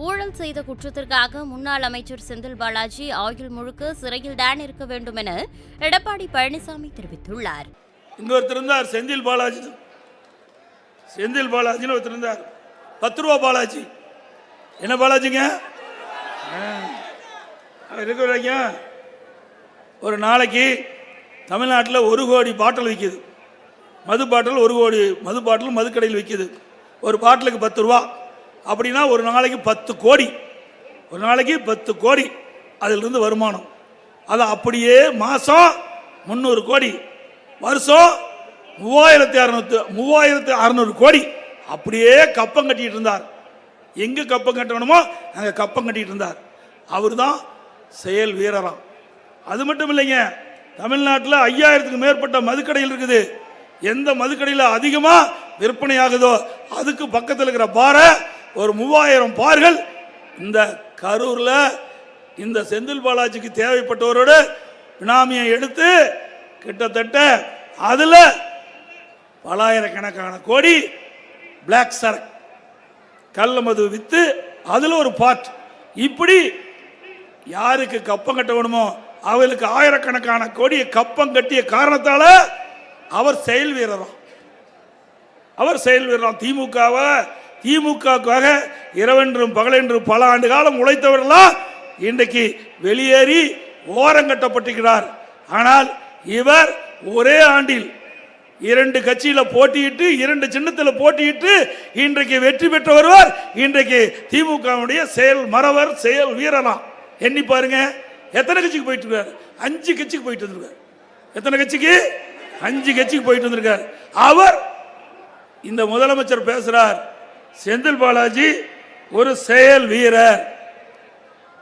ஊழல் செய்த குற்றத்திற்காக முன்னாள் அமைச்சர் செந்தில் பாலாஜி ஆயுள் முழுக்க சிறையில் தான் இருக்க வேண்டும் என எடப்பாடி பழனிசாமி தெரிவித்துள்ளார். இங்க ஒருத்தர் இருந்தார், செந்தில் பாலாஜின்னு ஒருத்தர் இருந்தார். 10 ரூபா பாலாஜி. என்ன பாலாஜிங்க? இருக்கிற ஒரு நாளைக்கு தமிழ்நாட்டில் 1 கோடி பாட்டில் விற்கிது. மது பாட்டில் 1 கோடி மது பாட்டில் மதுக்கடையில் விற்கிது. ஒரு பாட்டிலுக்கு 10 ரூபா. அப்படின்னா ஒரு நாளைக்கு 10 கோடி. ஒரு நாளைக்கு 10 கோடி அதிலிருந்து வருமானம். அது அப்படியே மாதம் 300 கோடி, வருஷம் 3600 கோடி. அப்படியே கப்பம் கட்டிட்டு இருந்தார். எங்கே கப்பம் கட்டணுமோ அங்கே கப்பம் கட்டிட்டு இருந்தார். அவர் தான் செயல் வீரராம். அது மட்டும் இல்லைங்க, தமிழ்நாட்டில் 5000க்கு மேற்பட்ட மதுக்கடைகள் இருக்குது. எந்த மதுக்கடையில் அதிகமாக விற்பனை ஆகுதோ அதுக்கு பக்கத்தில் இருக்கிற பாரை ஒரு 3000 பார்கள் இந்த கரூரில் இந்த செந்தில் பாலாஜிக்கு தேவைப்பட்டவரோட பினாமியை எடுத்து கிட்டத்தட்ட அதில் பலாயிரக்கணக்கான கோடி பிளாக் சரக்கு கள்ள மது வித்து அதில் ஒரு பார்ட். இப்படி யாருக்கு கப்பம் கட்ட வேணுமோ அவளுக்கு ஆயிரக்கணக்கான கோடியை கப்பம் கட்டிய காரணத்தால் அவர் செயல் வீரராம். திமுகவுக்காக இரவென்றும் பகலென்றும் பல ஆண்டு காலம் உழைத்தவர்களாம் இன்றைக்கு வெளியேறி ஓரங்கட்டப்பட்டிருக்கிறார். ஆனால் இவர் ஒரே ஆண்டில் 2 கட்சியில் போட்டியிட்டு 2 சின்னத்தில் போட்டியிட்டு இன்றைக்கு வெற்றி பெற்று வருவார். இன்றைக்கு திமுகவுடைய செயல் வீரராம். எண்ணி பாருங்க, எத்தனை கட்சிக்கு போயிட்டு இருக்காரு? 5 கட்சிக்கு போயிட்டு இருந்திருக்காரு. எத்தனை கட்சிக்கு? 5 கட்சிக்கு போயிட்டு வந்திருக்கார். அவர் இந்த முதலமைச்சர் பேசுறார், செந்தில் பாலாஜி ஒரு செயல் வீரர்.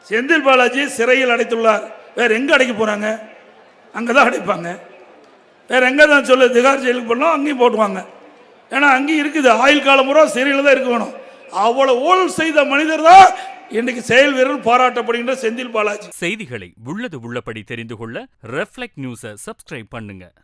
செந்தில் பாலாஜி சிறையில் அடைத்துள்ளார். வேற எங்க அடைக்க போறாங்க? அங்கதான் அடைப்பாங்க. வேற எங்க தான் சொல்ல திகார் ஜெயிலுக்கு போனோம், அங்கேயும் போட்டுவாங்க. ஏன்னா அங்கேயும் இருக்குது, ஆயுள் காலம் முறை சிறையில் தான் இருக்க வேணும். அவ்வளவு ஊழல் செய்த மனிதர் தான் இன்னைக்கு செயல் வீரர் பாராட்டப்படுகின்ற செந்தில் பாலாஜி. செய்திகளை உள்ளது உள்ளபடி தெரிந்து கொள்ள ரெஃப்ளெக்ட் நியூஸை சப்ஸ்கிரைப் பண்ணுங்க.